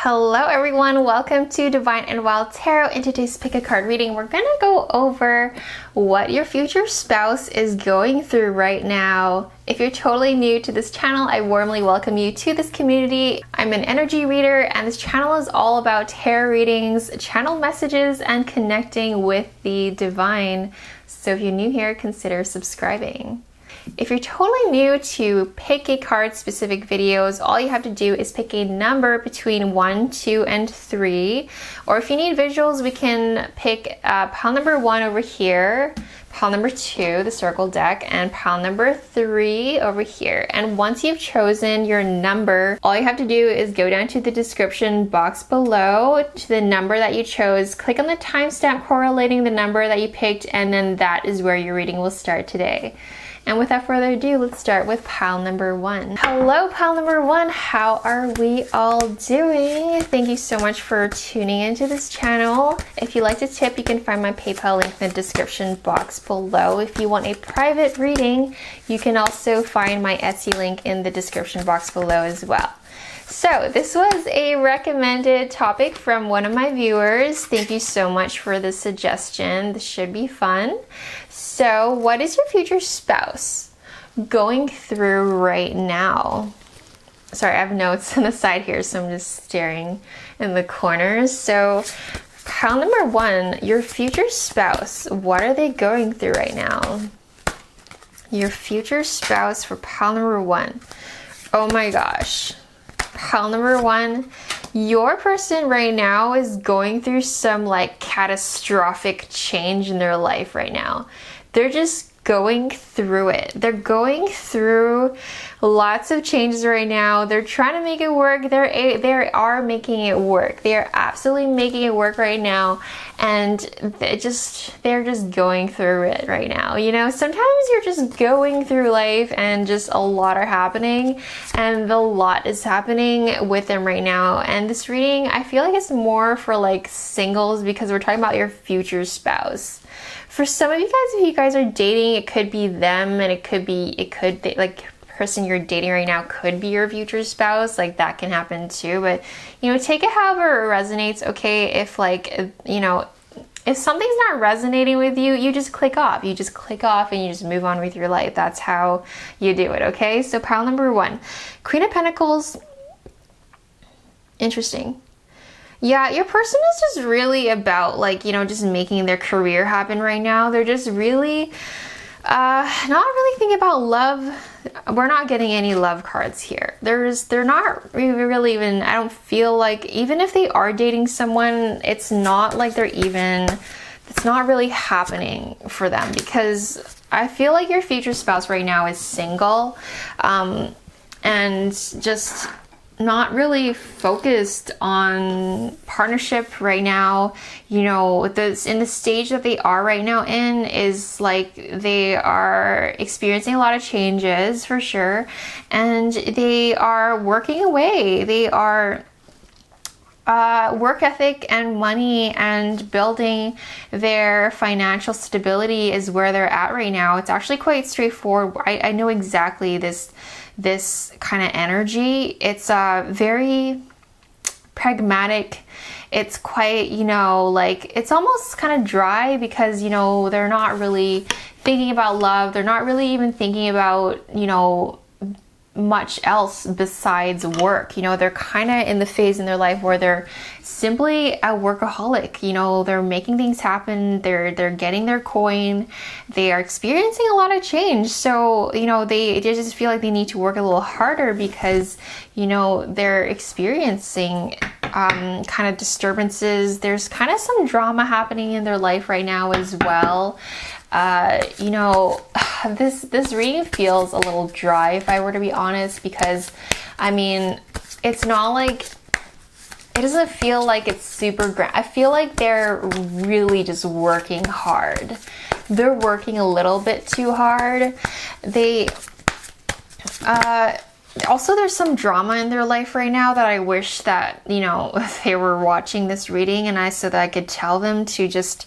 Hello everyone, welcome to Divine and Wild Tarot. In today's pick a card reading, we're gonna go over what your future spouse is going through right now. If you're totally new to this channel, I warmly welcome you to this community. I'm an energy reader and this channel is all about tarot readings, channel messages, and connecting with the divine. So if you're new here, consider subscribing. If you're totally new to pick a card specific videos, all you have to do is pick a number between 1, 2, and 3. Or if you need visuals, we can pick pile number 1 over here, pile number 2, the circle deck, and pile number 3 over here. And once you've chosen your number, all you have to do is go down to the description box below to the number that you chose, click on the timestamp correlating the number that you picked, and then that is where your reading will start today. And without further ado, let's start with pile number 1. Hello, pile number 1. How are we all doing? Thank you so much for tuning into this channel. If you'd like to tip, you can find my PayPal link in the description box below. If you want a private reading, you can also find my Etsy link in the description box below as well. So this was a recommended topic from one of my viewers. Thank you so much for the suggestion. This should be fun. So what is your future spouse going through right now? Sorry, I have notes on the side here, so I'm just staring in the corners. So pile number 1, your future spouse, what are they going through right now? Your future spouse for pile number 1. Oh my gosh. Pile number 1, your person right now is going through some like catastrophic change in their life right now. They're just going through it. They're going through lots of changes right now. They're trying to make it work. They are making it work. They are absolutely making it work right now, and they're just going through it right now. You know, sometimes you're just going through life and just a lot are happening, and a lot is happening with them right now. And this reading, I feel like it's more for like singles because we're talking about your future spouse. For some of you guys, if you guys are dating, it could be them, and it could like person you're dating right now could be your future spouse. Like that can happen too. But you know, take it however it resonates. Okay, if like you know, if something's not resonating with you, you just click off. You just click off and you just move on with your life. That's how you do it. Okay. So pile number 1, Queen of Pentacles. Interesting. Yeah, your person is just really about like, you know, just making their career happen right now. They're just really not really thinking about love. We're not getting any love cards here. They're not really even, I don't feel like, even if they are dating someone, it's not like it's not really happening for them, because I feel like your future spouse right now is single and just not really focused on partnership right now. You know, in the stage that they are right now in is like they are experiencing a lot of changes for sure, and they are working away. They are work ethic and money and building their financial stability is where they're at right now. It's actually quite straightforward. I know exactly this kind of energy. It's very pragmatic. It's quite, you know, like it's almost kind of dry because, you know, they're not really thinking about love. They're not really even thinking about, you know, much else besides work. You know, they're kind of in the phase in their life where they're simply a workaholic. You know, they're making things happen. They're getting their coin. They are experiencing a lot of change. So, you know, they just feel like they need to work a little harder because, you know, they're experiencing kind of disturbances. There's kind of some drama happening in their life right now as well. You know, this reading feels a little dry, if I were to be honest, because I mean, it's not like, it doesn't feel like it's super grand. I feel like they're really just working hard. They're working a little bit too hard. They also, there's some drama in their life right now that I wish that, you know, they were watching this reading so that I could tell them to just,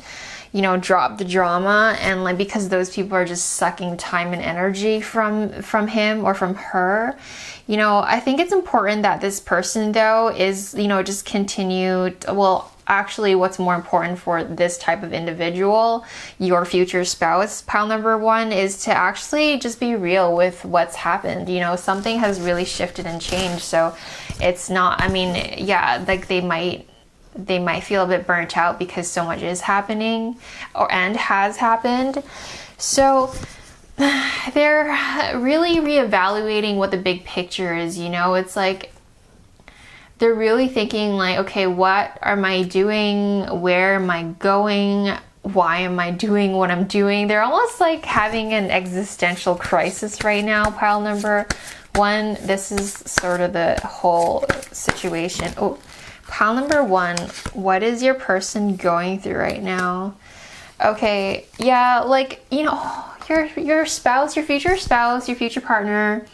you know, drop the drama, and like, because those people are just sucking time and energy from him or from her. You know, I think it's important that this person though is, you know, just continue, well, actually what's more important for this type of individual, your future spouse, pile number one, is to actually just be real with what's happened. You know, something has really shifted and changed. So it's not, I mean, yeah, like they might feel a bit burnt out because so much is happening and has happened. So they're really reevaluating what the big picture is. You know, it's like they're really thinking like, okay, what am I doing? Where am I going? Why am I doing what I'm doing? They're almost like having an existential crisis right now, pile number one. This is sort of the whole situation. Oh, pile number one, what is your person going through right now? Okay, yeah, like, you know, your spouse, your future partner,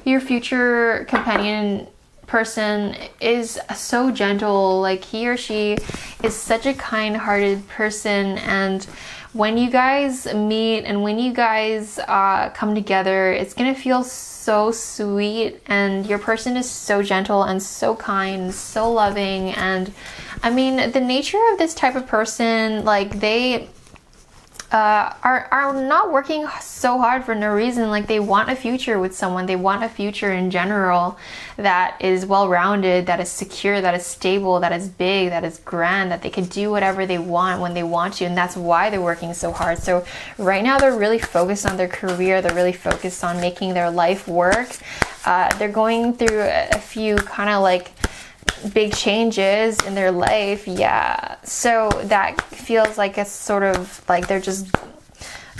your future companion person is so gentle. Like, he or she is such a kind-hearted person, and when you guys meet and when you guys come together, it's gonna feel so sweet, and your person is so gentle and so kind, so loving. And I mean, the nature of this type of person, like, they are not working so hard for no reason. Like, they want a future with someone. They want a future in general that is well-rounded, that is secure, that is stable, that is big, that is grand, that they can do whatever they want when they want to, and that's why they're working so hard. So right now they're really focused on their career. They're really focused on making their life work. They're going through a few kind of like big changes in their life, yeah. So that feels like it's sort of like they're just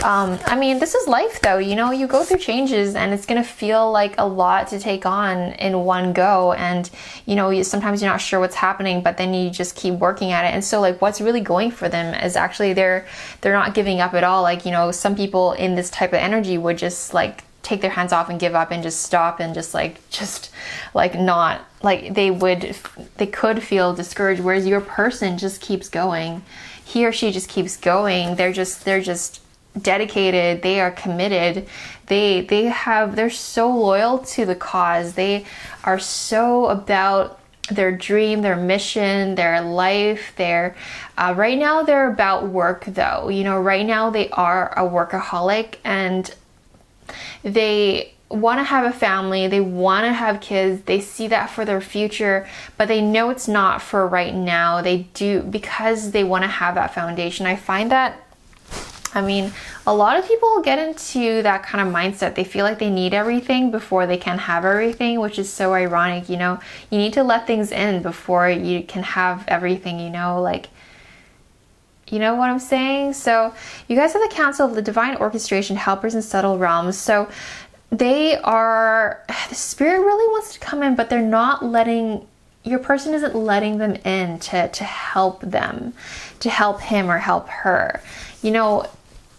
I mean, this is life though, you know, you go through changes and it's gonna feel like a lot to take on in one go, and you know, sometimes you're not sure what's happening, but then you just keep working at it. And so like what's really going for them is actually they're not giving up at all. Like, you know, some people in this type of energy would just like take their hands off and give up and just stop and just not, like, they could feel discouraged, whereas your person just keeps going. He or she just keeps going. They're just dedicated. They are committed. They're so loyal to the cause. They are so about their dream, their mission, their life. Right now they're about work though. You know, right now they are a workaholic, and they want to have a family, they want to have kids, they see that for their future, but they know it's not for right now. They do because they want to have that foundation. I find that, I mean, a lot of people get into that kind of mindset. They feel like they need everything before they can have everything, which is so ironic. You know, you need to let things in before you can have everything, you know, like, you know what I'm saying? So you guys have the Council of the Divine Orchestration, Helpers in Subtle Realms. So the spirit really wants to come in, but they're not letting, your person isn't letting them in to help them, to help him or help her. You know,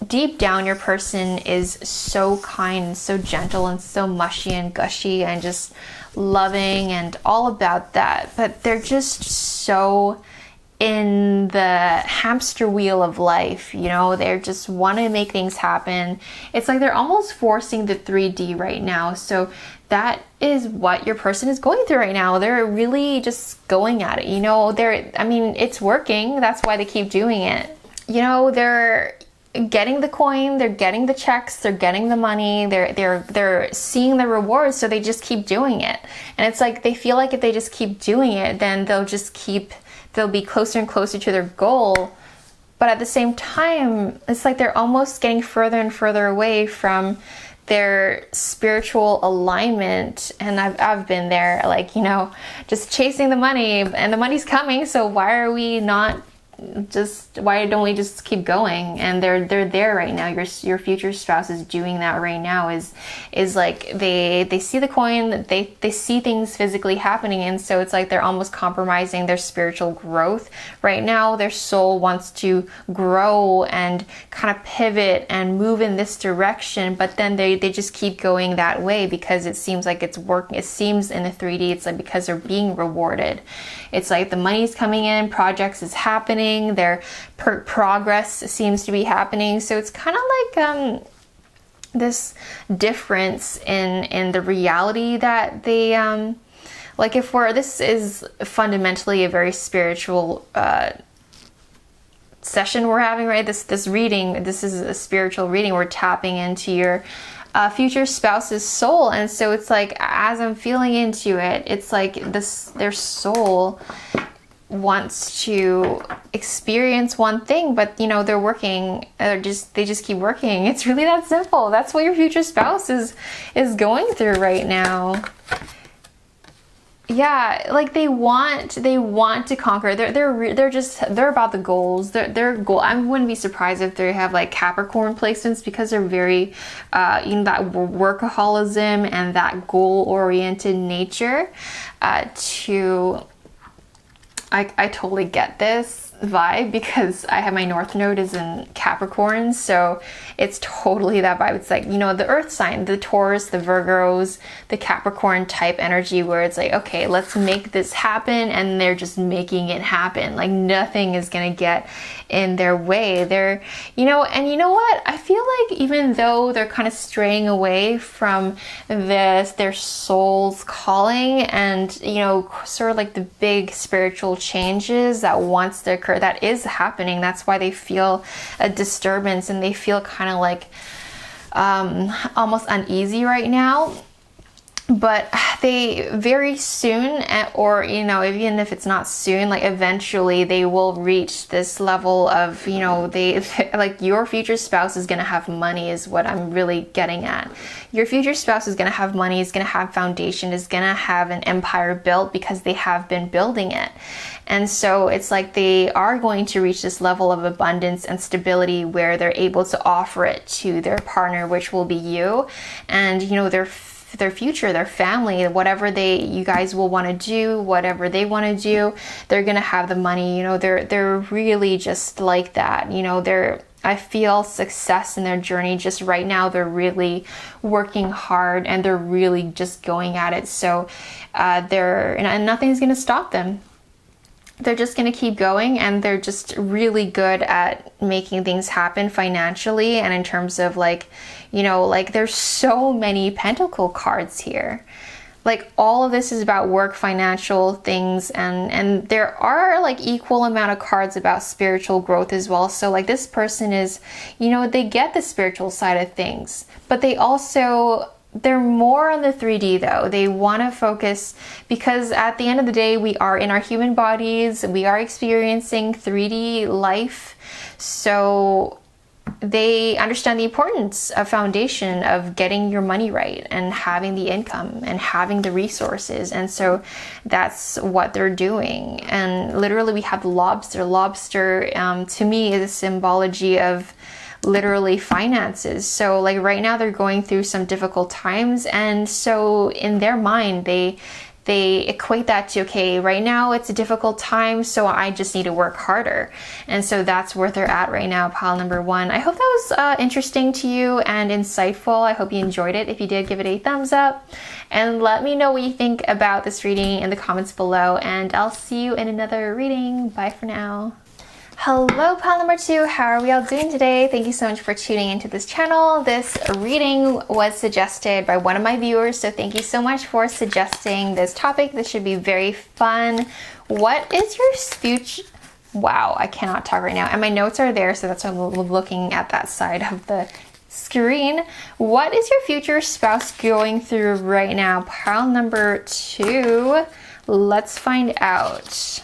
deep down your person is so kind, so gentle, and so mushy and gushy and just loving and all about that, but they're just so in the hamster wheel of life, you know. They just want to make things happen. It's like they're almost forcing the 3D right now. So that is what your person is going through right now. They're really just going at it, you know. I mean, it's working. That's why they keep doing it. You know, they're getting the coin, they're getting the checks, they're getting the money, they're seeing the rewards, so they just keep doing it. And it's like they feel like if they just keep doing it, then they'll be closer and closer to their goal. But at the same time, it's like they're almost getting further and further away from their spiritual alignment. And I've been there, like, you know, just chasing the money, and the money's coming, so why don't we just keep going? And they're there right now. Your future spouse is doing that right now, is like they see the coin, they see things physically happening, and so it's like they're almost compromising their spiritual growth right now. Their soul wants to grow and kind of pivot and move in this direction, but then they just keep going that way because it seems like it's working. It seems in the 3D, it's like because they're being rewarded. It's like the money's coming in, projects is happening, happening. Their progress seems to be happening. So it's kind of like this difference in the reality that they like, if this is fundamentally a very spiritual session we're having, right? This reading, this is a spiritual reading. We're tapping into your future spouse's soul, and so it's like, as I'm feeling into it, it's like their soul wants to experience one thing, but you know, they're working, they just keep working. It's really that simple. That's what your future spouse is going through right now. Yeah, like they want to conquer. They're about the goals. Their goal. I wouldn't be surprised if they have like Capricorn placements, because they're very that workaholism and that goal-oriented nature. I totally get this vibe, because I have my North Node is in Capricorn, so it's totally that vibe. It's like, you know, the earth sign, the Taurus, the Virgos, the Capricorn type energy, where it's like, okay, let's make this happen, and they're just making it happen. Like nothing is gonna get in their way. They're, you know, and you know what? I feel like even though they're kind of straying away from their soul's calling, and you know, sort of like the big spiritual changes that wants to occur, that is happening. That's why they feel a disturbance, and they feel kind of like almost uneasy right now. But they very soon, or you know, even if it's not soon, like eventually they will reach this level of, you know, they like, your future spouse is going to have money, is what I'm really getting at. Your future spouse is going to have money, is going to have foundation, is going to have an empire built, because they have been building it. And so it's like they are going to reach this level of abundance and stability where they're able to offer it to their partner, which will be you, and you know, their future, their family, whatever you guys will want to do, whatever they want to do, they're gonna have the money. You know, they're really just like that. You know, I feel success in their journey just right now. They're really working hard, and they're really just going at it. So and nothing's gonna stop them. They're just going to keep going, and they're just really good at making things happen financially, and in terms of like, you know, like there's so many pentacle cards here. Like all of this is about work, financial things, and there are like equal amount of cards about spiritual growth as well. So like this person is, you know, they get the spiritual side of things, but they're more on the 3D though. They want to focus, because at the end of the day, we are in our human bodies, we are experiencing 3D life. So they understand the importance of foundation, of getting your money right, and having the income, and having the resources. And so that's what they're doing. And literally we have the lobster. Lobster to me is a symbology of literally finances. So like right now they're going through some difficult times, and so in their mind they equate that to, okay, right now it's a difficult time, so I just need to work harder. And so that's where they're at right now, pile number one. I hope that was interesting to you and insightful. I hope you enjoyed it. If you did, give it a thumbs up, and let me know what you think about this reading in the comments below, and I'll see you in another reading. Bye for now. Hello, pile number two. How are we all doing today? Thank you so much for tuning into this channel. This reading was suggested by one of my viewers, so thank you so much for suggesting this topic. This should be very fun. What is your future? Wow, I cannot talk right now, and my notes are there, so that's why I'm looking at that side of the screen. What is your future spouse going through right now? Pile number two. Let's find out.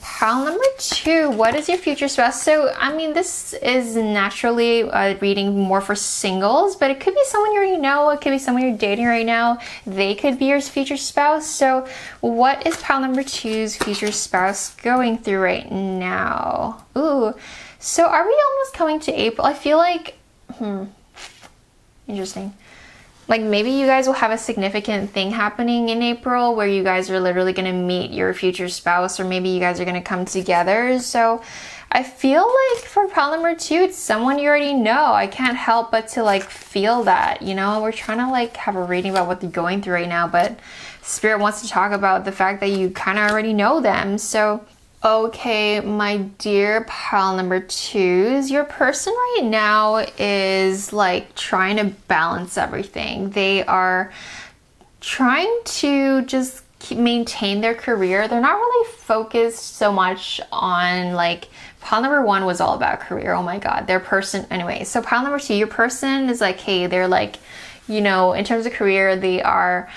Pile number two, what is your future spouse? So, I mean, this is naturally a reading more for singles, but it could be someone you already know. It could be someone you're dating right now. They could be your future spouse. So, what is pile number two's future spouse going through right now? Ooh, so are we almost coming to April? I feel like, interesting. Like maybe you guys will have a significant thing happening in April where you guys are literally going to meet your future spouse, or maybe you guys are going to come together. So I feel like for pile number two, it's someone you already know. I can't help but to like feel that, you know, we're trying to like have a reading about what they're going through right now, but Spirit wants to talk about the fact that you kind of already know them. So Okay, my dear pile number 2s, your person right now is like trying to balance everything. They are trying to just maintain their career. They're not really focused so much on like, pile number 1 was all about career. Oh my God, their person, anyway. So pile number 2, your person is like, hey, they're like, you know, in terms of career, they are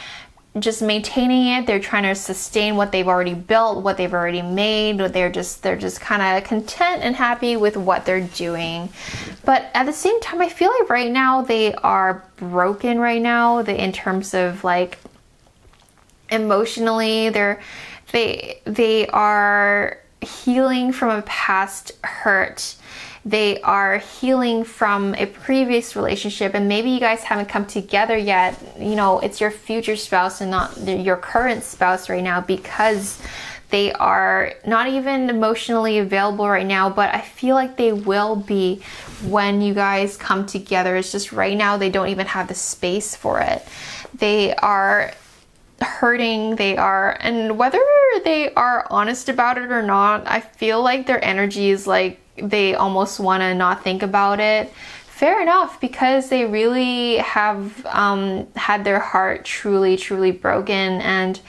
just maintaining it. They're trying to sustain what they've already built, what they've already made. They're just kind of content and happy with what they're doing. But at the same time, I feel like right now they are broken right now. In terms of like emotionally, they are healing from a past hurt. They are healing from a previous relationship, and maybe you guys haven't come together yet. You know, it's your future spouse and not your current spouse right now, because they are not even emotionally available right now, but I feel like they will be when you guys come together. It's just right now they don't even have the space for it. They are hurting, and whether they are honest about it or not, I feel like their energy is like they almost want to not think about it. Fair enough, because they really have had their heart truly broken. And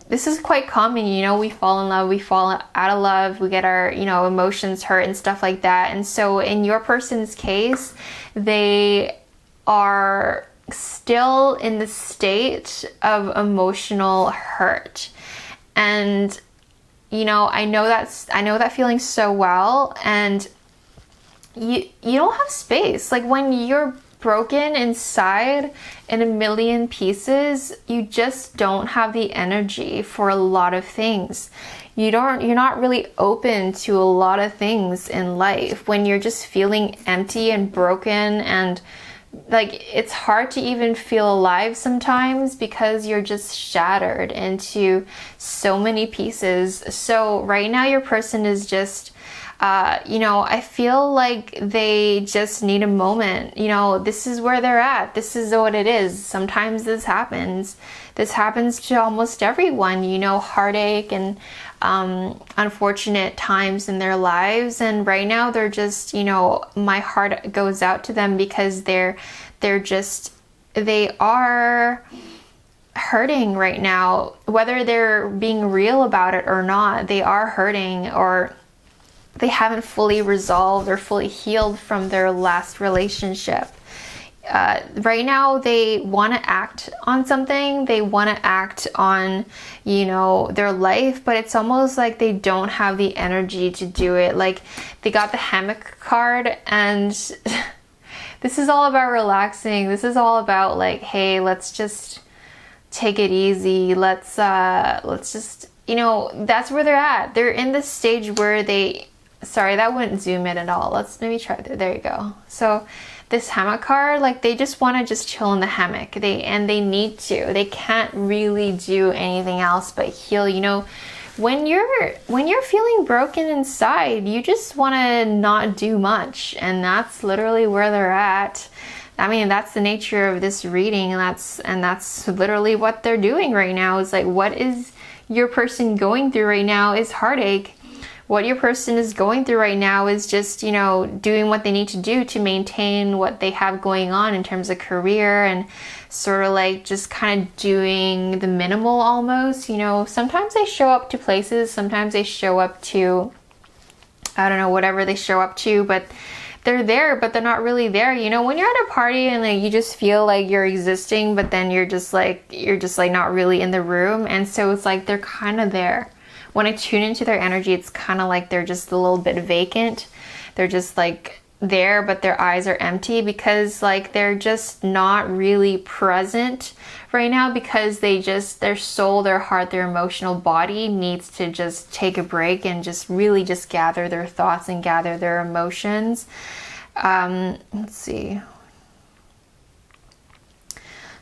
this is quite common, you know, we fall in love, we fall out of love, we get our, you know, emotions hurt and stuff like that. And so in your person's case, they are still in the state of emotional hurt. And you know, I know that feeling so well, and you don't have space. Like when you're broken inside in a million pieces, you just don't have the energy for a lot of things. You're not really open to a lot of things in life when you're just feeling empty and broken, and like it's hard to even feel alive sometimes because you're just shattered into so many pieces. So right now your person is just you know, I feel like they just need a moment. You know, this is where they're at. This is what it is. Sometimes this happens. This happens to almost everyone, you know, heartache and unfortunate times in their lives. And right now they're just, you know, my heart goes out to them because they are hurting right now. Whether they're being real about it or not, they are hurting, or they haven't fully resolved or fully healed from their last relationship. Right now they want to act on something. They want to act on, you know, their life, but it's almost like they don't have the energy to do it. Like they got the hammock card, and this is all about relaxing. This is all about like, hey, let's just take it easy. Let's just, you know, that's where they're at. They're in this stage where sorry, that wouldn't zoom in at all. Let's maybe try that. There you go. So this hammock card, like they just want to just chill in the hammock. They need to. They can't really do anything else but heal. You know, when you're feeling broken inside, you just want to not do much, and that's literally where they're at. I mean, that's the nature of this reading, and that's literally what they're doing right now. Is like, what is your person going through right now is heartache. What your person is going through right now is just, you know, doing what they need to do to maintain what they have going on in terms of career, and sort of like just kind of doing the minimal almost. You know, sometimes they show up to places, sometimes they show up to, I don't know, whatever they show up to, but they're there, but they're not really there. You know, when you're at a party and like you just feel like you're existing, but then you're just like not really in the room. And so it's like they're kind of there. When I tune into their energy, it's kind of like they're just a little bit vacant. They're just like there, but their eyes are empty, because like they're just not really present right now, because their soul, their heart, their emotional body needs to just take a break and just really just gather their thoughts and gather their emotions. Let's see.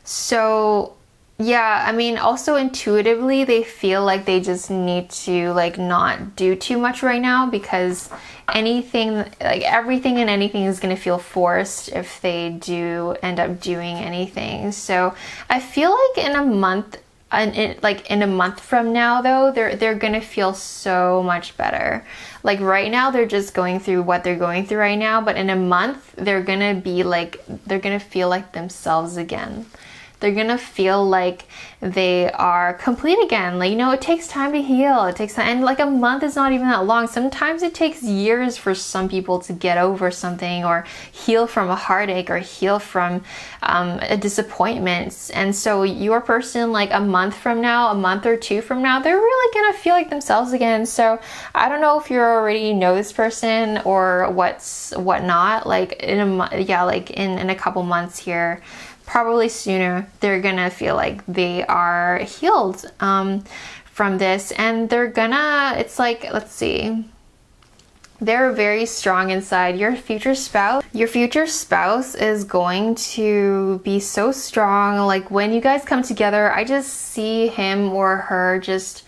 So yeah, I mean, also intuitively, they feel like they just need to like not do too much right now, because everything and anything is going to feel forced if they do end up doing anything. So I feel like in a month like in a month from now though, they're gonna feel so much better. Like right now they're just going through what they're going through right now, but in a month they're gonna feel like themselves again. They're gonna feel like they are complete again. Like, you know, it takes time to heal. It takes time, and like a month is not even that long. Sometimes it takes years for some people to get over something, or heal from a heartache, or heal from a disappointment. And so your person, like a month from now, a month or two from now, they're really gonna feel like themselves again. So I don't know if you already know this person or whatnot. Like in a couple months here, probably sooner, they're gonna feel like they are healed from this, and it's like, let's see, they're very strong inside. Your future spouse is going to be so strong. Like when you guys come together, I just see him or her just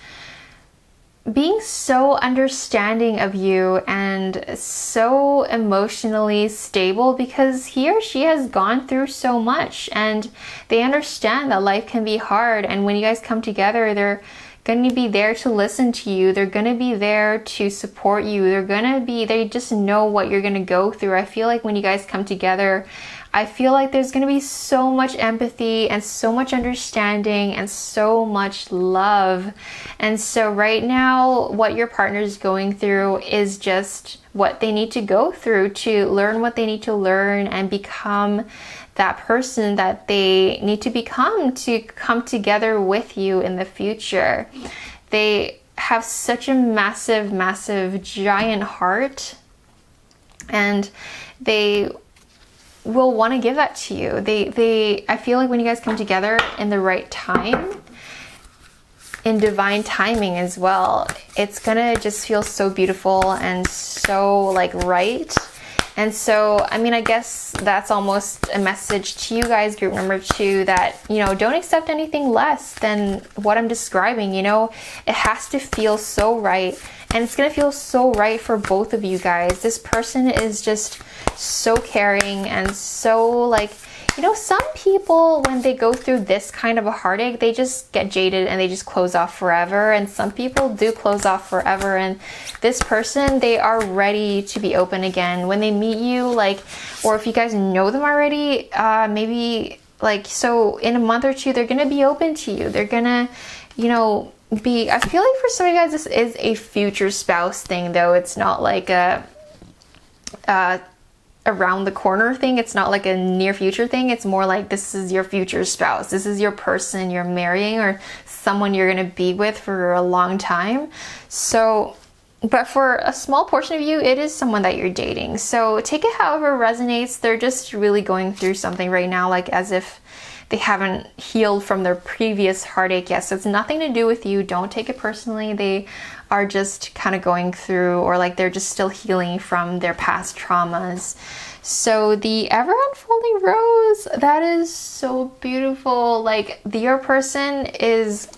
being so understanding of you and so emotionally stable, because he or she has gone through so much and they understand that life can be hard. And when you guys come together, they're going to be there to listen to you. They're going to be there to support you. They just know what you're going to go through. I feel like when you guys come together, I feel like there's going to be so much empathy and so much understanding and so much love. And so right now, what your partner is going through is just what they need to go through to learn what they need to learn and become that person that they need to become to come together with you in the future. They have such a massive, massive, giant heart, and they will want to give that to you. I feel like when you guys come together in the right time, in divine timing as well, it's gonna just feel so beautiful and so like right. And so, I mean, I guess that's almost a message to you guys, group number 2, that, you know, don't accept anything less than what I'm describing. You know, it has to feel so right, and it's gonna feel so right for both of you guys. This person is just so caring and so like, you know, some people, when they go through this kind of a heartache, they just get jaded and they just close off forever. And some people do close off forever. And this person, they are ready to be open again. When they meet you, like, or if you guys know them already, maybe like, so in a month or two, they're going to be open to you. They're going to, you know, I feel like for some of you guys, this is a future spouse thing, though. It's not like a around the corner thing. It's not like a near future thing. It's more like this is your future spouse. This is your person you're marrying, or someone you're going to be with for a long time. So, but for a small portion of you, it is someone that you're dating. So take it however resonates. They're just really going through something right now, like as if they haven't healed from their previous heartache yet. So it's nothing to do with you. Don't take it personally. They are just kind of going through, or like they're just still healing from their past traumas. So the ever unfolding rose, that is so beautiful. Like your person is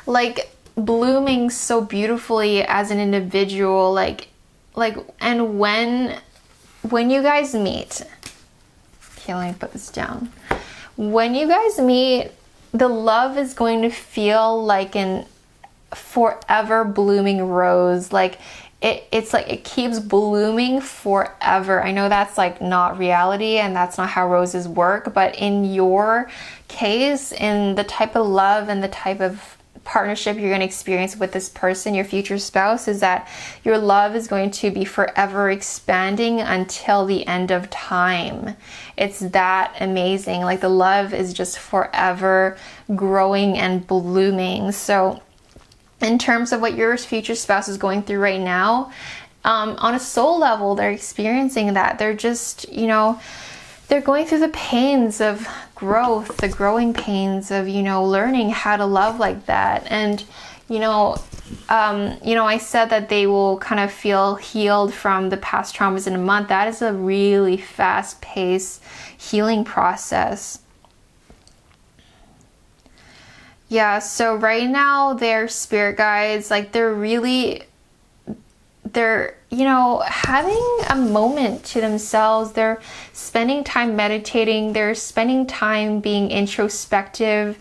like blooming so beautifully as an individual, like and when you guys meet, okay, let me put this down. When you guys meet, the love is going to feel like an forever blooming rose. Like it's like it keeps blooming forever. I know that's like not reality and that's not how roses work, but in your case, in the type of love and the type of partnership you're going to experience with this person, your future spouse, is that your love is going to be forever expanding until the end of time. It's that amazing. Like the love is just forever growing and blooming. So in terms of what your future spouse is going through right now, on a soul level, they're experiencing that. They're just, you know, they're going through the pains of growth, the growing pains of, you know, learning how to love like that. And, you know, I said that they will kind of feel healed from the past traumas in a month. That is a really fast-paced healing process. Yeah, so right now, their spirit guides, like they're, you know, having a moment to themselves. They're spending time meditating. They're spending time being introspective.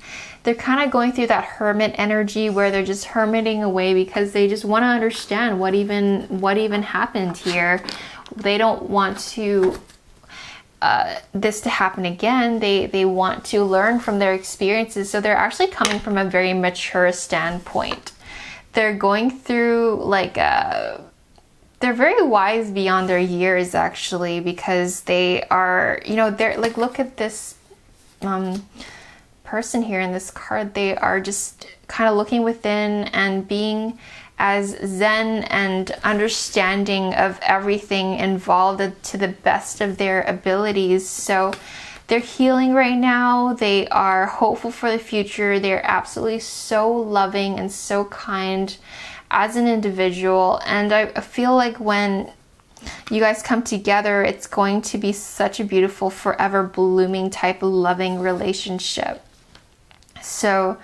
they're kind of going through that hermit energy where they're just hermiting away because they just want to understand what even happened here. They don't want to this to happen again. They want to learn from their experiences. So they're actually coming from a very mature standpoint. They're going through like they're very wise beyond their years, actually, because they are, you know, they're like, look at this person here in this card. They are just kind of looking within and being as zen and understanding of everything involved to the best of their abilities. So they're healing right now. They are hopeful for the future. They're absolutely so loving and so kind as an individual. And I feel like when you guys come together, it's going to be such a beautiful, forever blooming type of loving relationship. So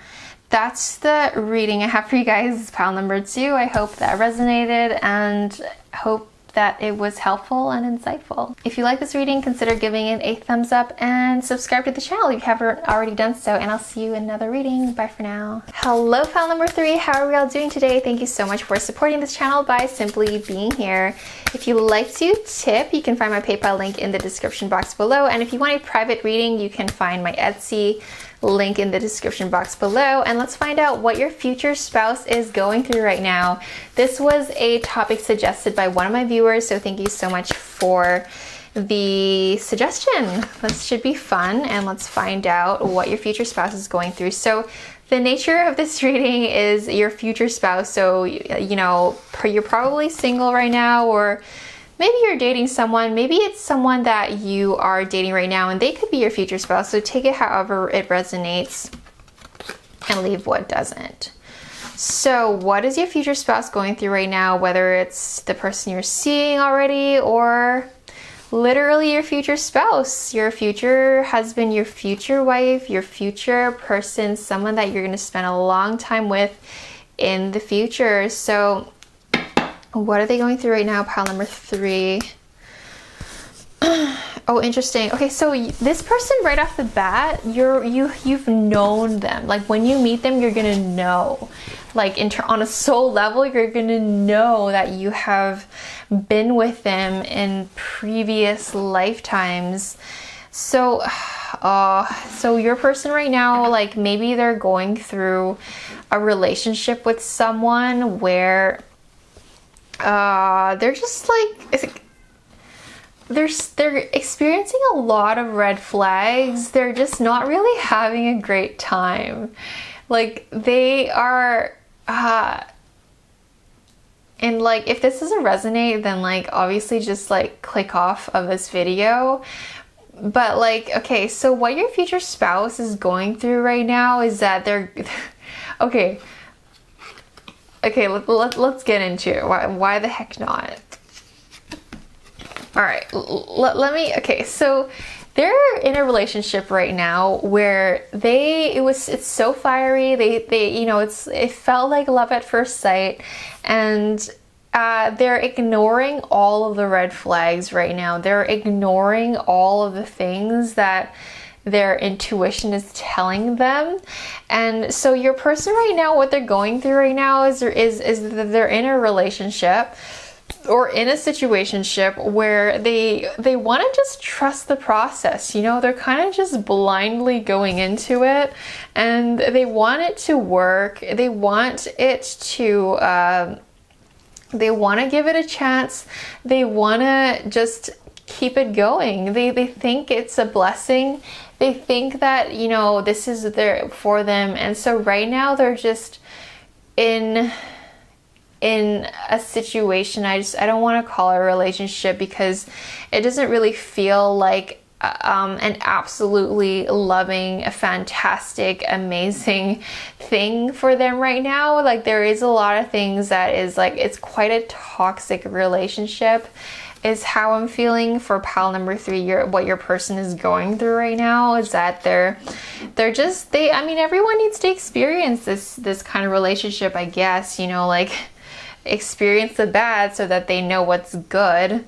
that's the reading I have for you guys, pile number 2. I hope that resonated and hope that it was helpful and insightful. If you like this reading, consider giving it a thumbs up and subscribe to the channel if you haven't already done so, and I'll see you in another reading. Bye for now. Hello, pile number 3. How are we all doing today? Thank you so much for supporting this channel by simply being here. If you like to tip, you can find my PayPal link in the description box below, and if you want a private reading, you can find my Etsy link in the description box below. And let's find out what your future spouse is going through right now. This was a topic suggested by one of my viewers, so thank you so much for the suggestion. This should be fun, and let's find out what your future spouse is going through. So the nature of this reading is your future spouse. So, you know, you're probably single right now, or maybe you're dating someone. Maybe it's someone that you are dating right now and they could be your future spouse. So take it however it resonates and leave what doesn't. So what is your future spouse going through right now? Whether it's the person you're seeing already or literally your future spouse, your future husband, your future wife, your future person, someone that you're going to spend a long time with in the future. So what are they going through right now, pile number 3? Oh, interesting. Okay, so this person right off the bat, you've known them. Like when you meet them, you're gonna know. Like on a soul level, you're gonna know that you have been with them in previous lifetimes. So, so your person right now, like maybe they're going through a relationship with someone where they're just like, they're experiencing a lot of red flags. They're just not really having a great time. Like they are, and like if this doesn't resonate, then like obviously just like click off of this video. But like, okay, so what your future spouse is going through right now is that they're okay, let's get into it. Why the heck not? All right, let me, okay, so they're in a relationship right now where it's so fiery. They you know, it felt like love at first sight, and they're ignoring all of the red flags right now. They're ignoring all of the things that their intuition is telling them. And so your person right now, what they're going through right now is that they're in a relationship or in a situationship where they want to just trust the process. You know, they're kind of just blindly going into it, and they want it to work. They want it to they want to give it a chance. They want to just keep it going. They think it's a blessing. They think that, you know, this is there for them. And so right now they're just in a situation. I don't want to call it a relationship because it doesn't really feel like an absolutely loving, a fantastic, amazing thing for them right now. Like there is a lot of things that is like, it's quite a toxic relationship is how I'm feeling for pile number 3. What your person is going through right now is that they're just, I mean, everyone needs to experience this kind of relationship, I guess, you know, like experience the bad so that they know what's good.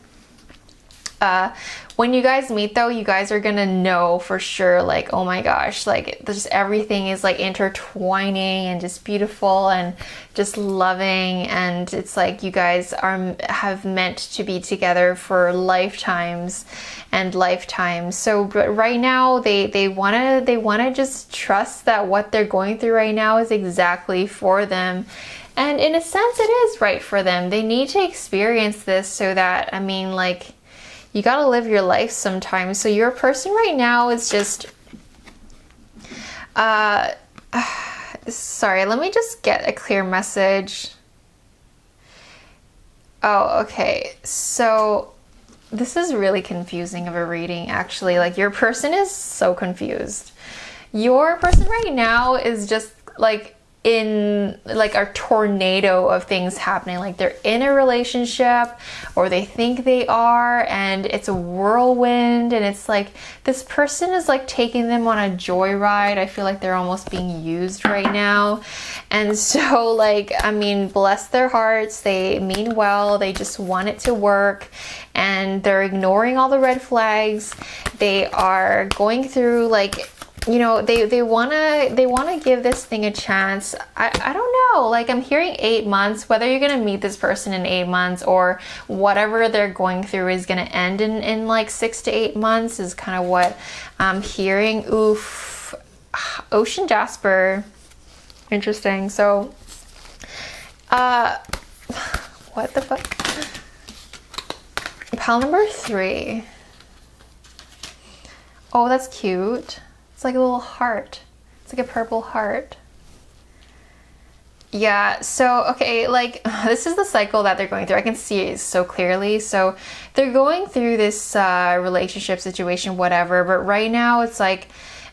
When you guys meet though, you guys are gonna know for sure, like, oh my gosh, like just everything is like intertwining and just beautiful and just loving, and it's like you guys have meant to be together for lifetimes and lifetimes. So but right now they wanna just trust that what they're going through right now is exactly for them. And in a sense, it is right for them. They need to experience this so that, I mean, like, you gotta live your life sometimes. So your person right now is just, sorry, let me just get a clear message. Oh, okay. So this is really confusing of a reading, actually. Like, your person is so confused. Your person right now is just like in like a tornado of things happening. Like they're in a relationship, or they think they are, and it's a whirlwind, and it's like this person is like taking them on a joyride. I feel like they're almost being used right now. And so, like, I mean, bless their hearts, they mean well, they just want it to work, and they're ignoring all the red flags. They are going through, like, you know, they wanna give this thing a chance. I don't know, like, I'm hearing 8 months. Whether you're gonna meet this person in 8 months or whatever they're going through is gonna end in like 6 to 8 months is kind of what I'm hearing. Oof, Ocean Jasper, interesting. So what the fuck, pile number 3. Oh, that's cute. It's like a little heart. It's like a purple heart. Yeah, so, okay, like, this is the cycle that they're going through. I can see it so clearly. So they're going through this relationship situation, whatever, but right now it's like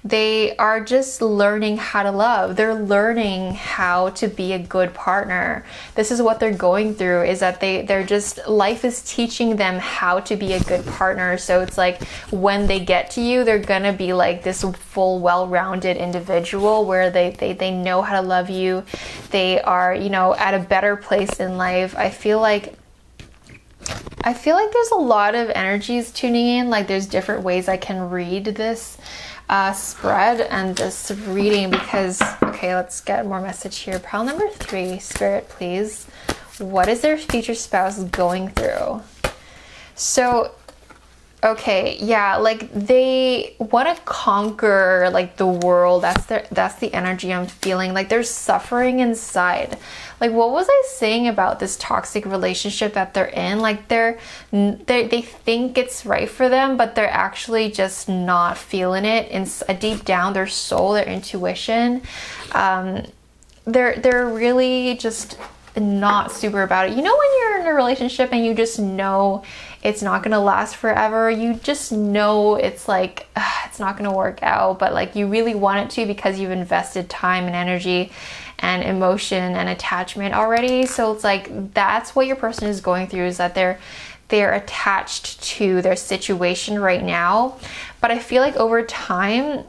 they are just learning how to love. They're learning how to be a good partner. This is what they're going through, is that they're just, life is teaching them how to be a good partner. So it's like when they get to you, they're gonna be like this full, well-rounded individual where they know how to love you. They are, you know, at a better place in life. I feel like there's a lot of energies tuning in. Like, there's different ways I can read this spread and this reading, because, okay, let's get more message here. Pile number 3, Spirit, please. What is their future spouse going through? So, okay, yeah, like they want to conquer like the world. That's the energy I'm feeling. Like they're suffering inside. Like, what was I saying about this toxic relationship that they're in? Like they think it's right for them, but they're actually just not feeling it. Deep down, their soul, their intuition, they're really just not super about it. You know, when you're in a relationship and you just know it's not gonna last forever, you just know it's like it's not gonna work out, but like you really want it to because you've invested time and energy and emotion and attachment already. So it's like that's what your person is going through, is that they're attached to their situation right now. But I feel like over time,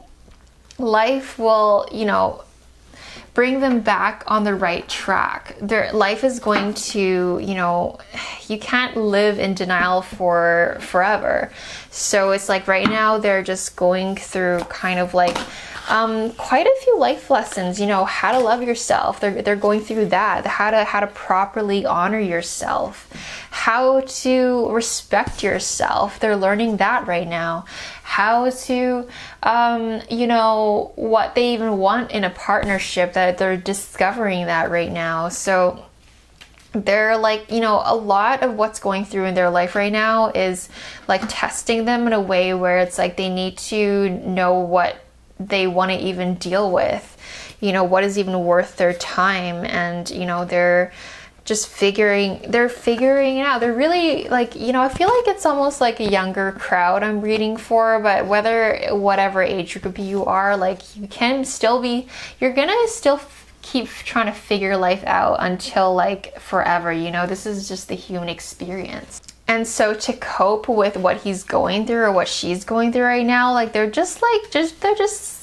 life will, you know, bring them back on the right track. Their life is going to, you know, you can't live in denial for forever. So it's like right now they're just going through kind of like quite a few life lessons, you know, how to love yourself. They're going through that, how to properly honor yourself, how to respect yourself. They're learning that right now. How to, you know, what they even want in a partnership, that they're discovering that right now. So they're like, you know, a lot of what's going through in their life right now is like testing them in a way where it's like they need to know what they want to even deal with, you know, what is even worth their time. And, you know, they're just figuring it out. They're really like, you know, I feel like it's almost like a younger crowd I'm reading for, but whatever age group you are, like you can still be, you're gonna still keep trying to figure life out until like forever, you know. This is just the human experience. And so to cope with what he's going through or what she's going through right now, like they're just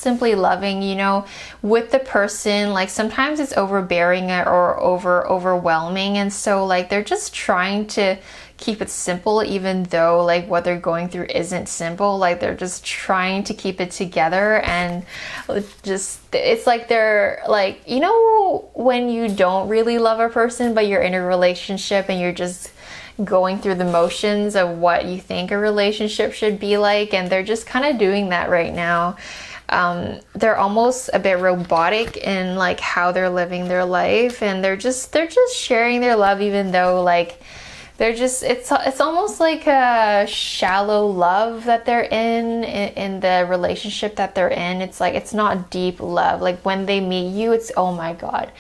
simply loving, you know, with the person. Like sometimes it's overbearing or overwhelming, and so like they're just trying to keep it simple, even though like what they're going through isn't simple. Like they're just trying to keep it together, and just, it's like they're like, you know, when you don't really love a person but you're in a relationship and you're just going through the motions of what you think a relationship should be like, and they're just kind of doing that right now. They're almost a bit robotic in like how they're living their life, and they're just sharing their love, even though like they're just, it's almost like a shallow love that they're in the relationship that they're in. It's like, it's not deep love. Like when they meet you, it's, oh my God.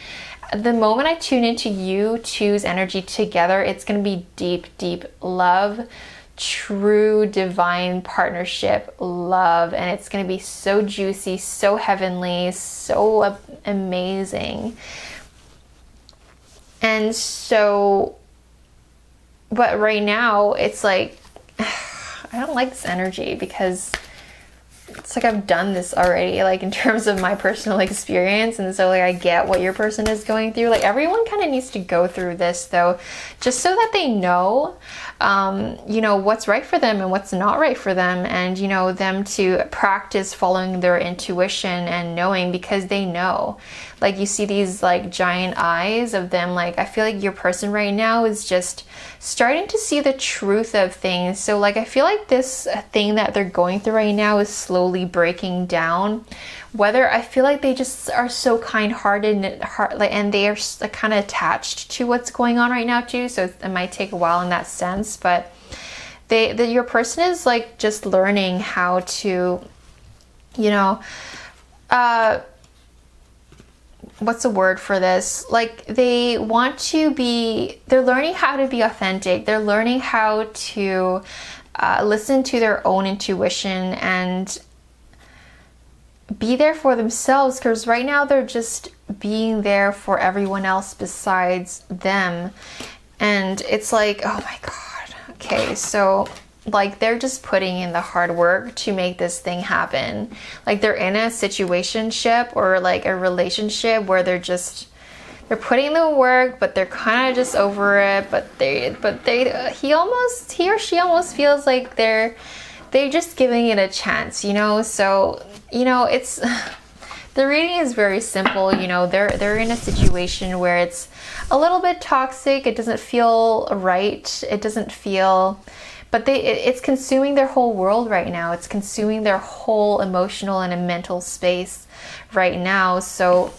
The moment I tune into you two's energy together, it's going to be deep, deep love, true divine partnership love. And it's going to be so juicy, so heavenly, so amazing. And so, but right now it's like, I don't like this energy, because it's like I've done this already, like in terms of my personal experience. And so like I get what your person is going through. Like everyone kind of needs to go through this though, just so that they know, you know, what's right for them and what's not right for them, and you know, them to practice following their intuition and knowing, because they know. Like you see these like giant eyes of them. Like I feel like your person right now is just starting to see the truth of things. So like I feel like this thing that they're going through right now is slowly breaking down. Whether I feel like they just are so kind-hearted and they are kind of attached to what's going on right now too. So it might take a while in that sense, but your person is like just learning how to, you know, what's the word for this? Like they want to be, they're learning how to be authentic. They're learning how to listen to their own intuition and be there for themselves, because right now they're just being there for everyone else besides them. And it's like, oh my God. Okay, so like they're just putting in the hard work to make this thing happen. Like they're in a situationship or like a relationship where they're putting the work, but they're kind of just over it. But he or she almost feels like they're just giving it a chance, you know? So, you know, it's, the reading is very simple. You know, they're in a situation where it's a little bit toxic. It doesn't feel right. It doesn't feel, but it's consuming their whole world right now. It's consuming their whole emotional and mental space right now. So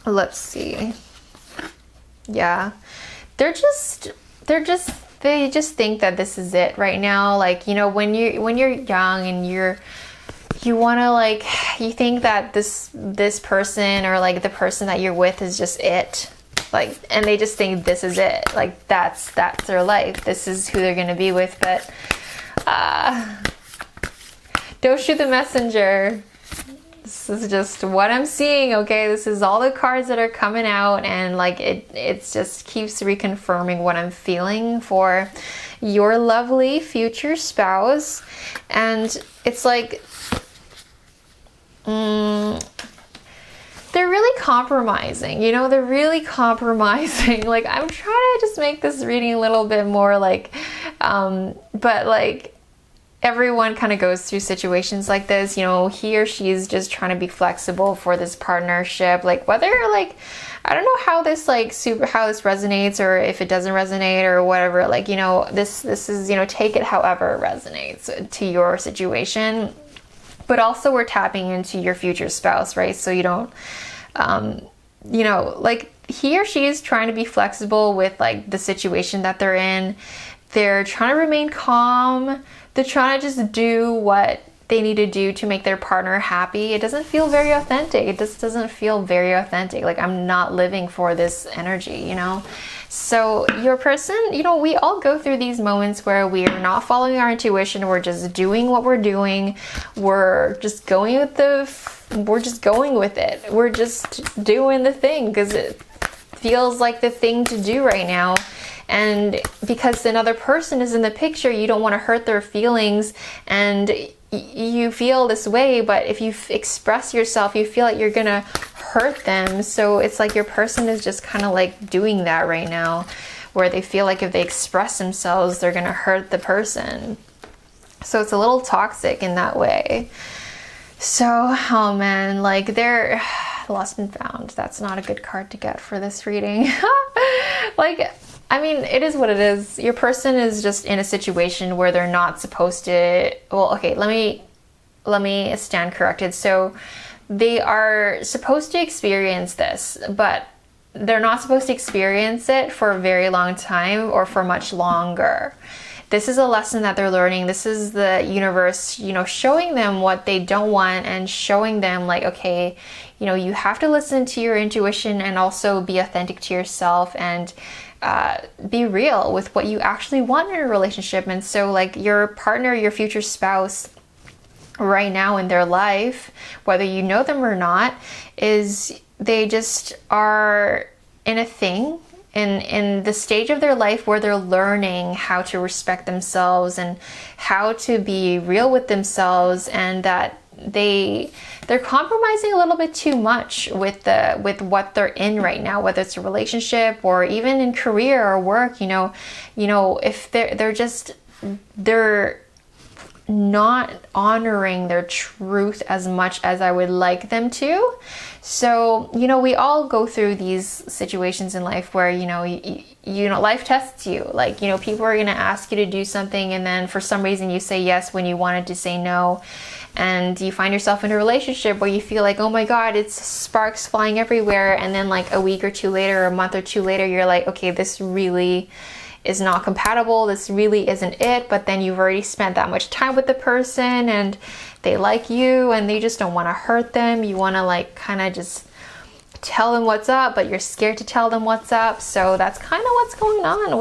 let's see. Yeah. They just think that this is it right now. Like, you know, when you're young and you want to like, you think that this person or like the person that you're with is just it. Like, and they just think this is it. Like that's their life. This is who they're going to be with. But don't shoot the messenger. This is just what I'm seeing, okay? This is all the cards that are coming out, and like it just keeps reconfirming what I'm feeling for your lovely future spouse. And it's like they're really compromising, you know, they're really compromising. Like I'm trying to just make this reading a little bit more like, but like everyone kind of goes through situations like this, you know, he or she is just trying to be flexible for this partnership. Like whether like, I don't know how this like how this resonates, or if it doesn't resonate or whatever, like, you know, this is, you know, take it however it resonates to your situation. But also we're tapping into your future spouse, right? So you don't, you know, like he or she is trying to be flexible with like the situation that they're in. They're trying to remain calm. They're trying to just do what they need to do to make their partner happy. It doesn't feel very authentic. It just doesn't feel very authentic. Like I'm not living for this energy, you know? So your person, you know, we all go through these moments where we are not following our intuition. We're just doing what we're doing. We're just going with we're just going with it. We're just doing the thing because it feels like the thing to do right now. And because another person is in the picture, you don't want to hurt their feelings, and you feel this way, but if you express yourself, you feel like you're gonna hurt them. So it's like your person is just kind of like doing that right now, where they feel like if they express themselves, they're gonna hurt the person. So it's a little toxic in that way. So, oh man, like they're lost and found. That's not a good card to get for this reading. Like, I mean, it is what it is. Your person is just in a situation where they're not supposed to, well, okay, let me stand corrected. So they are supposed to experience this, but they're not supposed to experience it for a very long time or for much longer. This is a lesson that they're learning. This is the universe, you know, showing them what they don't want and showing them like, okay, you know, you have to listen to your intuition and also be authentic to yourself and be real with what you actually want in a relationship. And so like your partner, your future spouse right now in their life, whether you know them or not, is they just are in a thing in the stage of their life where they're learning how to respect themselves and how to be real with themselves, and that they're compromising a little bit too much with what they're in right now, whether it's a relationship or even in career or work. You know, if they're not honoring their truth as much as I would like them to. So, you know, we all go through these situations in life where, you know, life tests you. Like, you know, people are going to ask you to do something, and then for some reason you say yes when you wanted to say no. And you find yourself in a relationship where you feel like, oh my God, it's sparks flying everywhere. And then like a week or two later, or a month or two later, you're like, okay, this really is not compatible. This really isn't it. But then you've already spent that much time with the person and they like you and they just don't want to hurt them. You want to like kind of just tell them what's up, but you're scared to tell them what's up. So that's kind of what's going on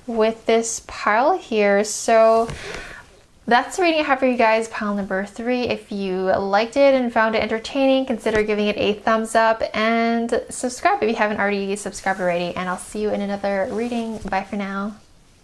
with this pile here. So that's the reading I have for you guys, pile number 3. If you liked it and found it entertaining, consider giving it a thumbs up and subscribe if you haven't already subscribed already. And I'll see you in another reading. Bye for now.